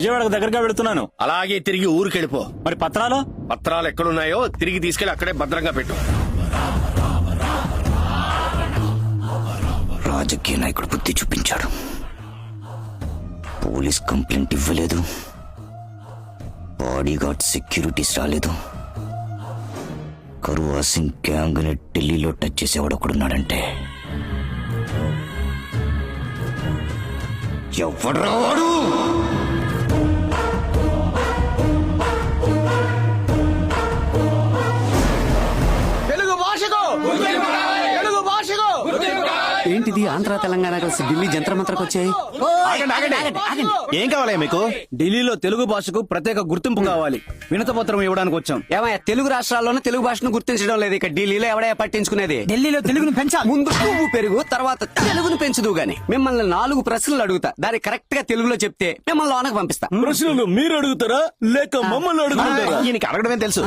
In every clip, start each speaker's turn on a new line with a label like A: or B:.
A: విజయవాడకు దగ్గరగా వెళుతున్నాను.
B: అలాగే తిరిగి ఊరికెళ్ళిపో.
A: మరి
B: పత్రాలు ఎక్కడున్నాయో తిరిగి తీసుకెళ్లి అక్కడే భద్రంగా పెట్టు.
C: రాజకీయ నాయకుడు బుద్ధి చూపించాడు. పోలీస్ కంప్లైంట్ ఇవ్వలేదు, బాడీగార్డ్ సెక్యూరిటీస్ రాలేదు. కరువా సింగ్ గ్యాంగ్ ని ఢిల్లీలో టచ్ చేసేవాడు ఒకడున్నాడంటే ఎవడు రావాడు?
D: ఏంటిది ఆంధ్ర తెలంగాణ కలిసి ఢిల్లీ జంత్ర మంత్రకు వచ్చాయి?
A: ఏం కావాలి మీకు? ఢిల్లీలో తెలుగు భాషకు ప్రత్యేక గుర్తింపు కావాలి. వినతపత్రం ఇవ్వడానికి వచ్చాం.
D: ఏమయ్య, తెలుగు రాష్ట్రాల్లోనే తెలుగు భాషను గుర్తించడం లేదు. ఇక ఢిల్లీలో ఎవడయ్యా పట్టించుకునేది?
A: ఢిల్లీలో తెలుగును పెంచాలి.
D: ముందు పువ్వు పెరుగు, తర్వాత తెలుగును పెంచుదు గాని. మిమ్మల్ని 4 ప్రశ్నలు అడుగుతా, దాన్ని కరెక్ట్ గా తెలుగులో చెప్తే మిమ్మల్ని లోనకు పంపిస్తా.
A: ప్రశ్నలు మీరు అడుగుతారా లేక మమ్మల్ని అడుగుతారా?
B: ఈయనకి అడగడమే తెలుసు.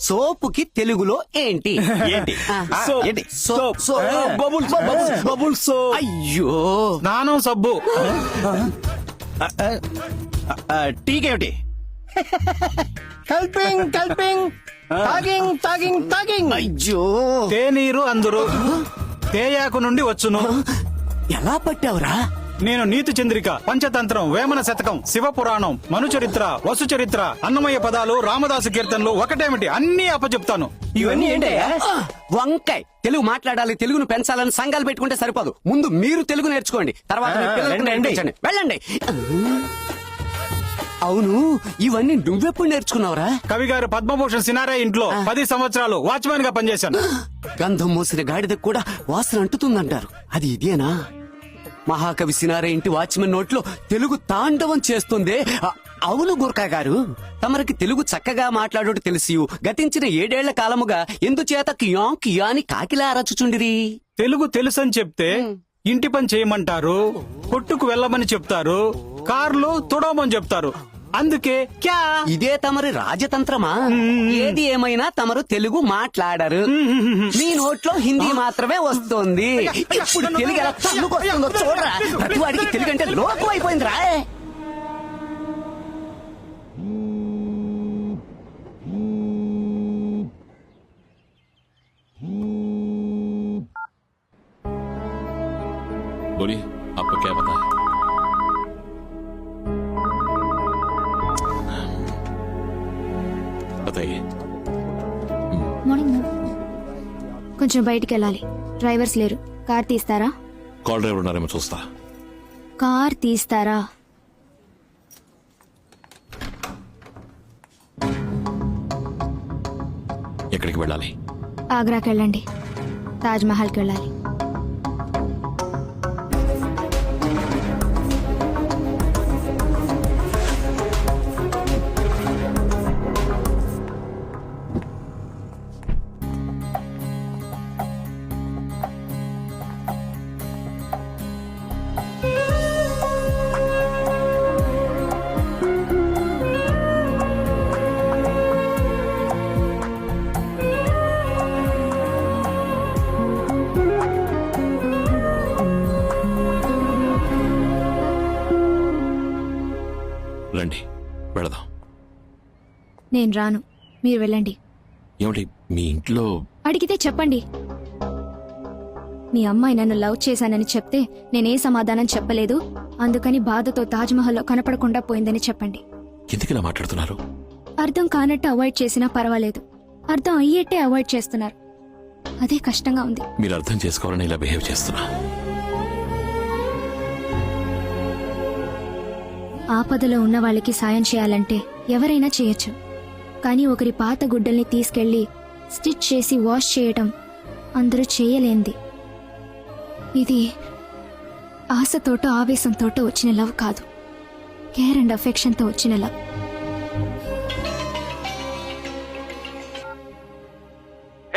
D: సోపుకి తెలుగులో ఏంటి?
A: ఏంటి?
D: ఏంటి?
A: Bubble soap.
D: అయ్యో,
A: స్నానం సబ్బు. టీకేమిటి?
D: అయ్యో,
A: తేనీరు అందరు తేయాకు నుండి వచ్చును.
D: ఎలా పట్టావురా?
A: నేను నీతి చంద్రిక, పంచతంత్రం, వేమన శతకం, శివపురాణం, మనుచరిత్ర, వసు చరిత్ర, అన్నమయ్య పదాలు, రామదాసు కీర్తనలు ఒకటేమిటి అన్ని అప్పచెప్తాను.
D: ఇవన్నీ ఏంటయ్యా? వంకాయ్. తెలుగు మాట్లాడాలి, తెలుగును పెంచాలని సంఘాలు పెట్టుకుంటే సరిపోదు. ముందు మీరు తెలుగు నేర్చుకోండి, తర్వాత మీ పిల్లలకు నేర్పించండి. వెళ్ళండి. అవును, ఇవన్నీ నువ్వెప్పుడు నేర్చుకున్నావురా?
A: కవి గారు పద్మభూషణ్ సినారే ఇంట్లో 10 సంవత్సరాలు వాచ్మెన్ గా పనిచేశాను.
D: గంధం మోసిన గాడిదకు కూడా వాసన అంటుతుందంటారు, అది ఇదేనా? మహాకవి సినారే ఇంటి వాచ్మెన్ నోట్లో తెలుగు తాండవం చేస్తుంది. అవును గుర్కా గారు, తమరికి తెలుగు చక్కగా మాట్లాడోడు తెలిసి గతించిన 7 ఏళ్ల కాలముగా ఎందుచేత కియా కియా అని కాకిలా అరచుచుండిరి?
A: తెలుగు తెలుసని చెప్తే ఇంటి పని చేయమంటారు, కొట్టుకు వెళ్ళమని చెప్తారు, కార్లు తుడవమని చెప్తారు. అందుకే క్యా.
D: ఇదే తమరి రాజతంత్రమా? ఏది ఏమైనా తమరు తెలుగు మాట్లాడరు, మీ నోట్లో హిందీ మాత్రమే వస్తుంది. ఇప్పుడు తెలుగు ఎలా తన్నుకొస్తుందో చూడరా. ప్రతి వాడికి తెలుగు అంటే లోకం అయిపోయిందిరా.
E: बोलिए, आपको क्या पता है? बताइए.
F: మార్నింగ్ మ్యామ్, కొంచెం బయటికి వెళ్ళాలి. డ్రైవర్స్ లేరు. కార్ తీస్తారా?
E: కాల్ డ్రైవర్ ఉన్నారేమో చూస్తా.
F: కార్ తీస్తారా?
E: ఎక్కడికి వెళ్ళాలి?
F: ఆగ్రాకి వెళ్ళండి. తాజ్ మహల్కి వెళ్ళాలి.
E: రండి వెళదాం.
F: నేను రాను, మీరు వెళ్ళండి.
E: ఏమిటి మీ ఇంట్లో?
F: అడిగితే చెప్పండి. మీ అమ్మాయి నన్ను లవ్ చేశానని చెప్తే నేనే సమాధానం చెప్పలేదు, అందుకని బాధతో తాజ్ మహల్లో కనపడకుండా పోయిందని చెప్పండి.
E: ఎందుకు ఇలా మాట్లాడుతున్నారు?
F: అర్థం కానట్టు అవాయిడ్ చేసినా పర్వాలేదు, అర్థం అయ్యేట్టే అవాయిడ్ చేస్తున్నారు. అదే కష్టంగా ఉంది.
E: మీరు అర్థం చేసుకోవాలని ఇలా బిహేవ్ చేస్తున్నా.
F: ఆపదలో ఉన్న వాళ్ళకి సాయం చేయాలంటే ఎవరైనా చేయొచ్చు, కానీ ఒకరి పాత గుడ్డల్ని తీసుకెళ్లి స్టిచ్ చేసి వాష్ చేయటం అందరూ చేయలేంది. ఇది ఆశతోటో ఆవేశంతోటో వచ్చిన లవ్ కాదు, కేర్ అండ్ అఫెక్షన్తో వచ్చిన లవ్.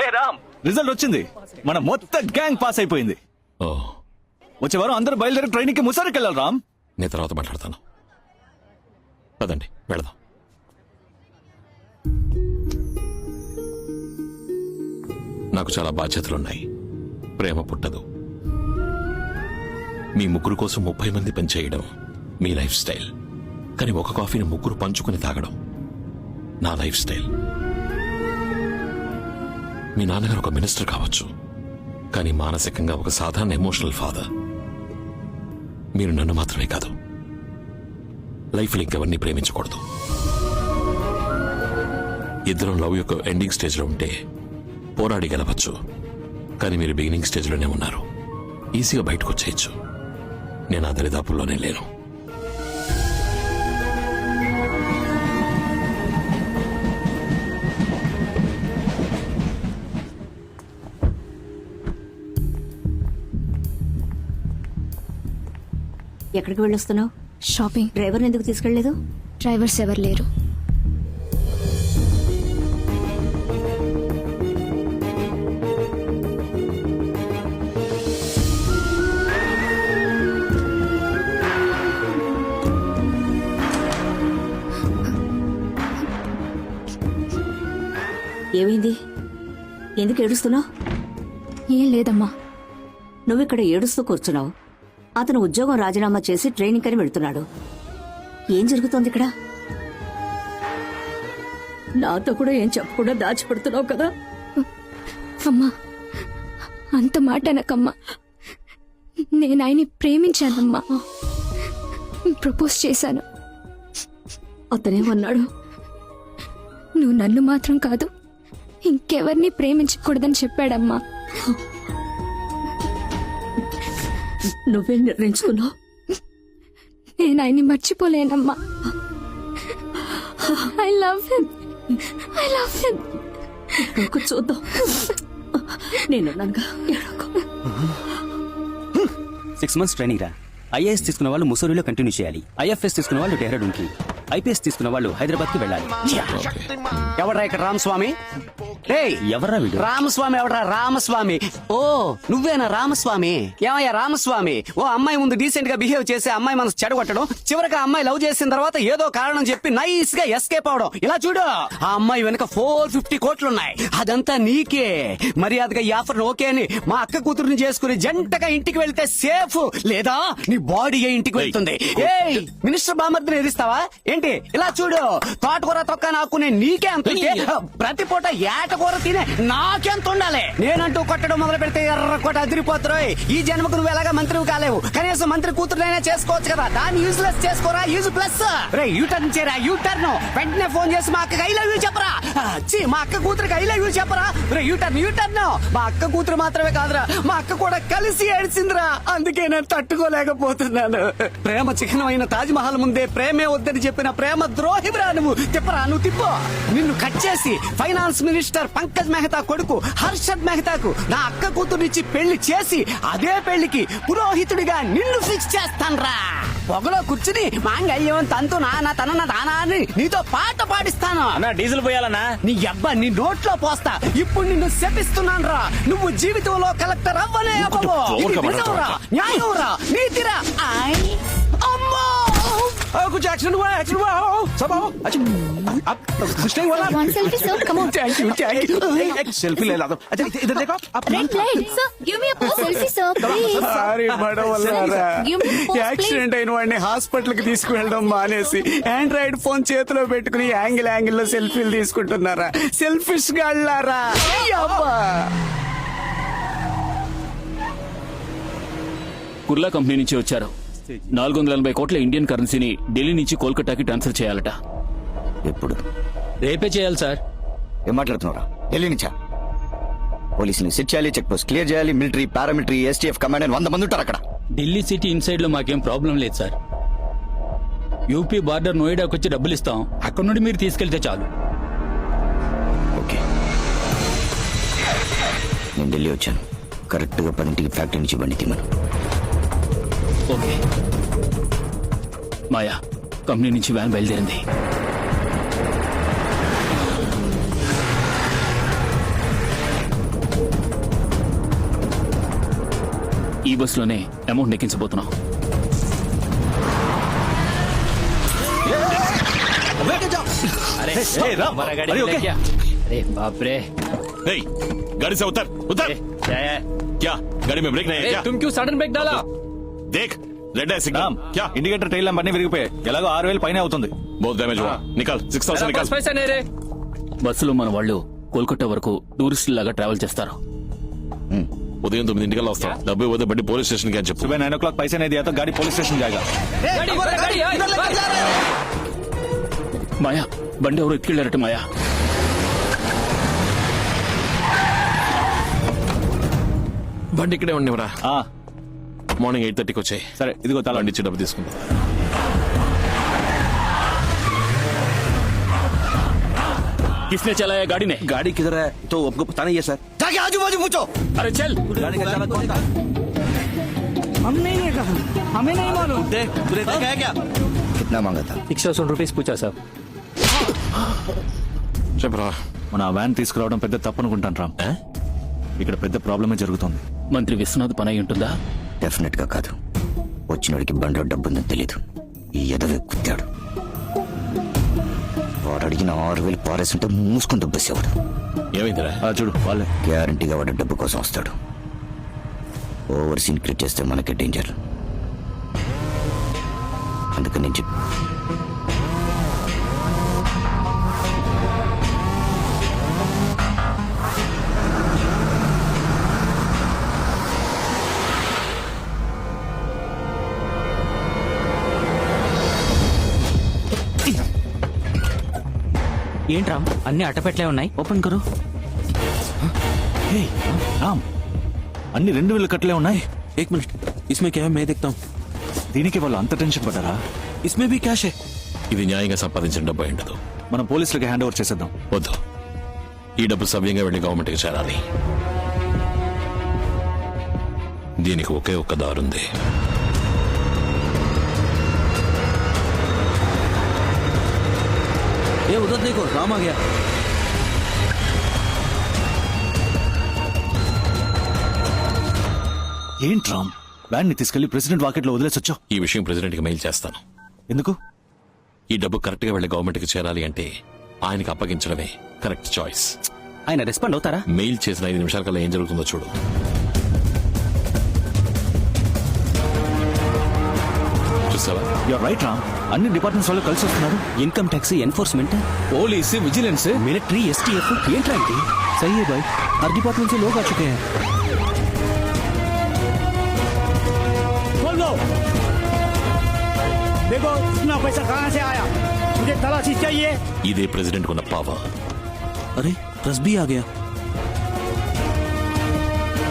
A: హే రామ్, రిజల్ట్ వచ్చింది. మన మొత్తం గ్యాంగ్ పాస్ అయిపోయింది.
E: ఓ,
A: వచ్చే వారం అందరూ బయలుదేరి ట్రైనింగ్ కి ముసారికి వెళ్ళాలి. రామ్,
E: నేను తర్వాత మాట్లాడతాను. పదండి వెళదాం. నాకు చాలా బాధ్యతలున్నాయి. ప్రేమ పుట్టదు. మీ ముగ్గురు కోసం 30 మంది పనిచేయడం మీ లైఫ్ స్టైల్. కానీ ఒక కాఫీని ముగ్గురు పంచుకుని తాగడం నా లైఫ్ స్టైల్. మీ నాన్నగారు ఒక మినిస్టర్ కావచ్చు, కానీ మానసికంగా ఒక సాధారణ ఎమోషనల్ ఫాదర్. మీరు నన్ను మాత్రమే కాదు, లైఫ్లో ఇంకెవరిని ప్రేమించకూడదు. ఇద్దరం లవ్ యొక్క ఎండింగ్ స్టేజ్లో ఉంటే పోరాడి గెలవచ్చు, కానీ మీరు బిగినింగ్ స్టేజ్లోనే ఉన్నారు. ఈజీగా బయటకు వచ్చేయచ్చు. నేను ఆ దరిదాపుల్లోనే లేను.
G: ఎక్కడికి వెళ్ళొస్తున్నావు?
F: షాపింగ్.
G: డ్రైవర్ని ఎందుకు తీసుకెళ్లేదు?
F: డ్రైవర్స్ ఎవరు లేరు.
G: ఏమైంది? ఎందుకు ఏడుస్తున్నావు?
F: ఏం లేదమ్మా.
G: నువ్వు ఇక్కడ ఏడుస్తూ కూర్చున్నావు. అతను ఉద్యోగం రాజీనామా చేసి ట్రైనింగ్ అని వెళ్తున్నాడు. ఏం జరుగుతోంది ఇక్కడ? నాతో కూడా ఏం చెప్పకుండా దాచిపెడుతున్నావు కదా.
F: అమ్మా, అంత మాట అనకమ్మా. నేను ఆయన్ని ప్రేమించానమ్మా. ప్రపోజ్ చేశాను.
G: అతనేమన్నాడు?
F: నువ్వు నన్ను మాత్రం కాదు, ఇంకెవరిని ప్రేమించకూడదని చెప్పాడమ్మా.
G: నువ్వేం నిర్ణయించుకున్నావు?
F: నేను ఆయన్ని మర్చిపోలేనమ్మా. I love him.
G: చూద్దాం. నేనున్నానుగా.
H: 6 months ట్రైనింగ్ రా. ఐఏఎస్ తీసుకున్న వాళ్ళు ముసూరిలో కంటిన్యూ చేయాలి. ఐఎఫ్ఎస్ తీసుకున్న వాళ్ళు డెహ్రాడూన్ కి, ఐపీఎస్ తీసుకున్న వాళ్ళు హైదరాబాద్ కి వెళ్ళాలి.
D: ఎవడ్రా ఇక్కడ రామస్వామి?
H: ఎవర్రా వీడు?
D: రామస్వామి ఎవడ్రా? రామస్వామి. ఓ నువ్వేనా రామస్వామి? ఏమయ్యా రామస్వామి, ఓ అమ్మాయి ముందు డీసెంట్ గా బిహేవ్ చేసి అమ్మాయి మనసు చెడగొట్టడం, చివరికి ఆ అమ్మాయి లవ్ చేసిన తర్వాత ఏదో కారణం చెప్పి నైస్ గా ఎస్కేప్ అవడం. ఇలా చూడు, ఆ అమ్మాయి వెనక 450 కోట్లున్నాయి. అదంతా నీకే. మర్యాదగా ఈ ఆఫర్ ఓకే అని మా అక్క కూతురుని చేసుకుని జంటగా ఇంటికి వెళ్తే సేఫ్, లేదా నీ బాడీ ఇంటికి వెళ్తుంది. ఏయ్ మినిస్టర్ బామర్దిని ఎదిస్తావా ఏంటి? ఇలా చూడు, తోటకూర తొక్క నాకునే నీకే అంత ఉంటే, ప్రతి పూట ఏటకూర తినే నాకెంత ఉండాలి? నేనంటూ కొట్టడం మొదలు పెడితే ఎర్ర కోట అదిరిపోతారు. ఈ జన్మకు నువ్వు ఎలాగా మంత్రివి కాలేవు, కనీసం మంత్రి కూతురునైనా చేసుకోవచ్చు కదా. దాన్ని యూజ్లెస్ చేసుకోరా, యూజ్ ప్లస్. రే యూటర్న్ చేయరా, యూటర్న్. వెంటనే ఫోన్ చేసి మా అక్కకి ఐ లవ్ యూ చెప్పరా. మా అక్క కూతురికి ఐ లవ్ యూ చెప్పరా. రే యూటర్న్. మా అక్క కూతురు మాత్రమే కాదురా, మా అక్క కూడా కలిసి ఏడ్చిందిరా. అందుకే నేను తట్టుకోలేకపోతున్నాను. ప్రేమ చిహ్నమైన తాజ్ మహల్ ముందే ప్రేమే వద్దని చెప్పిన ప్రేమ ద్రోహిరా నువ్వు. తిప్పరా, నువ్వు తిప్పు. నిన్ను కట్ చేసి ఫైనాన్స్ మినిస్టర్ పంకజ్ మెహతా కొడుకు హర్షద్ మెహతాకు నా అక్క కూతురునిచ్చి పెళ్లి చేసి అదే పెళ్లికి పురోహితుడిగా నిన్ను ఫిక్స్ చేస్తాన్రా. పొగలో కూర్చుని మాంగళ్యం తంతు నాన్న తనన్న దానా అని నీతో పాట పాడిస్తాను.
H: డీజిల్ పోయాలన్నా?
D: నీ అబ్బా నీ నోట్లో పోస్తా. ఇప్పుడు నిన్ను శపిస్తున్నాను రా. నువ్వు జీవితంలో కలెక్టర్ అవ్వనే అవ్వవు. ఇది నిజంరా, న్యాయంరా, నీతిరా. అమ్మో
A: कुछ एक्शन हुआ सब आओ. अच्छा कुछ नहीं हुआ ना?
F: One selfie, sir. Come on.
A: Thank you एक सेल्फी ले ला दो. अच्छा इधर देखो आप.
F: Red light. Sir, give me a pose. Selfie, sir. Please.
H: Sorry
F: Sir, give me a pose, please.
H: Accident అయిన వాడిని హాస్పిటల్ కి తీసుకువెళ్ళడం మానేసి ఆండ్రాయిడ్ ఫోన్ చేతిలో పెట్టుకుని యాంగిల్ లో సెల్ఫీలు తీసుకుంటున్నారా? సెల్ఫిష్ గాళ్ళారా.
I: కుర్లా కంపెనీ నుంచి వచ్చారు. 480 కోట్ల ఇండియన్ కరెన్సీని ఢిల్లీ నుంచి కోల్కతాకి ట్రాన్స్ఫర్ చేయాలట.
C: ఎప్పుడు?
I: రేపే చేయాలి సార్.
C: ఏం మాట్లాడుతున్నారా? ఢిల్లీ నుంచా? పోలీసుని సెట్ చేయాలి, చెక్ పోస్ట్ క్లియర్ చేయాలి, మిలిటరీ పారామిలిటరీ ఎస్టీఎఫ్ కమాండ్ అని 100 మంది ఉంటారు అక్కడ.
I: ఢిల్లీ సిటీ ఇన్సైడ్ లో మాకేం ప్రాబ్లం లేదు సార్. యూపీ బార్డర్ నోయిడాకి వచ్చి డబ్బులు ఇస్తాం, అక్కడ నుండి మీరు తీసుకెళ్తే చాలు.
C: ఓకే, నేను ఢిల్లీ వచ్చాను. కరెక్ట్ గా 10ంటికి ఫ్యాక్టరీ నుంచి బండి తీమను.
I: ఓకే. మాయా, కంపెనీ నుంచి వ్యాన్ బయలుదేరింది. ఈ బస్సులోనే అమౌంట్ ఎక్కించబోతున్నాం. బాప్రే,
E: गाड़ी से उतर उतर. क्या गाड़ी में ब्रेक नहीं है क्या?
I: तुम क्यों सडन ब्रेक डाला?
E: देख రెడ్ ఐ సిగ్నల్ క్యా
A: ఇండికేటర్ టైల్ ల్యాంప్ అన్ని విరిగిపోయాయి. ఎలాగో 6,000 పైనే అవుతుంది.
E: बहुत डैमेज हुआ निकाल 6000 निकाल
I: బస్సులో మన వాళ్ళు కోల్కతా వరకు టూరిస్ట్ లాగా ట్రావెల్ చేస్తారు.
E: ఉదయం 9 వస్తాం. డబ్బు ఇవ్వదు బండి పోలీస్ స్టేషన్ కి అని చెప్పు.
A: सुबह 9 o'clock पैसे नहीं दिया तो गाड़ी पुलिस स्टेशन जाएगा.
I: మాయా బండి ఎవరు ఎత్తుకెళ్ళారట మాయా.
E: బండి ఇక్కడే ఉండేవరా.
A: हाँ
E: మార్నింగ్ 8:30కి వచ్చాయి.
A: సరే ఇదిగో తల.
E: బండి ఇచ్చి డబ్బు తీసుకుంటా.
I: किसने चलाया गाड़ी ने?
C: गाड़ी किधर है तो आपको पता नहीं है सर. जाके आजू बाजू पूछो.
I: अरे चल.
C: गाड़ी का चालक कौन था?
H: हम नहीं है कहा, हमें नहीं मालूम.
C: देख तूने देखा है क्या? कितना मांगा था?
I: 6,000 रुपीस पूछा साहब.
E: చెప్పరా.
A: మన వ్యాన్ తీసుకురావడం పెద్ద తప్పు అనుకుంటాను రామ్. ఇక్కడ పెద్ద ప్రాబ్లమే జరుగుతుంది.
I: మంత్రి విశ్వనాథ్ పని అయి ఉంటుందా?
C: డెఫినెట్ గా కాదు. వచ్చినోడికి బండిలో డబ్బు ఉందని తెలియదు. ఈ ఎదవే కుత్తాడు. వాడు అడిగిన 6,000 పారేస్తుంటే మూసుకుని దుబ్బేసేవాడు.
E: ఏమైందిరా?
A: చూడు వాళ్ళే.
C: గ్యారంటీగా వాడు డబ్బు కోసం వస్తాడు. ఓవర్ సీన్ క్రియేట్ చేస్తే మనకే డేంజర్. అందుకని నేను చెప్పి
H: ఏంట్రా అన్ని అట్టపెట్లే ఉన్నాయి, ఓపెన్ కరు.
A: రామ్ అన్ని 2,000 కట్టలే ఉన్నాయి.
J: एक मिनट, इसमें क्या है मैं देखता हूँ.
A: దీనికి వాళ్ళు అంత టెన్షన్ పడ్డారా?
J: इसमें भी कैश है.
E: ఇది న్యాయంగా సంపాదించిన డబ్బు అయి ఉండదు.
A: మనం పోలీసులకి హ్యాండ్ ఓవర్ చేసేద్దాం.
E: వద్దు. ఈ డబ్బు సవ్యంగా వెళ్లి గవర్నమెంట్ కి చేరాలి. దీనికి ఒకే ఒక్క దారుంది.
J: ये उधर देखो, राम आ गया.
A: ఏంటి రామ్ వ్యాన్ ని తీసుకెళ్లి ప్రెసిడెంట్ వాకెట్ లో వదిలేసొచ్చా?
E: ఈ విషయం ప్రెసిడెంట్ కి మెయిల్ చేస్తాను.
A: ఎందుకు?
E: ఈ డబ్బు కరెక్ట్ గా వెళ్లి గవర్నమెంట్ కి చేరాలి అంటే ఆయనకి అప్పగించడమే కరెక్ట్ చాయిస్.
H: ఆయన రెస్పాండ్ అవుతారా?
E: మెయిల్ చేసిన 5 నిమిషాల కల్లా ఏం జరుగుతుందో చూడు. చూసావా?
A: You're right Ram. అన్ని డిపార్ట్మెంట్స్ వాళ్ళు కలిసి వస్తున్నారు.
H: Income tax enforcement,
J: police, vigilance,
H: military, STF ఏంట్రా ఇది?
J: सही है भाई. हर डिपार्टमेंट से लोग आ चुके हैं.
H: खोल दो. देखो इतना पैसा कहाँ से आया, मुझे तलाशी चाहिए.
E: ఇదే ప్రెసిడెంట్ ఉన్న పవర్.
J: अरे प्रेस भी आ गया.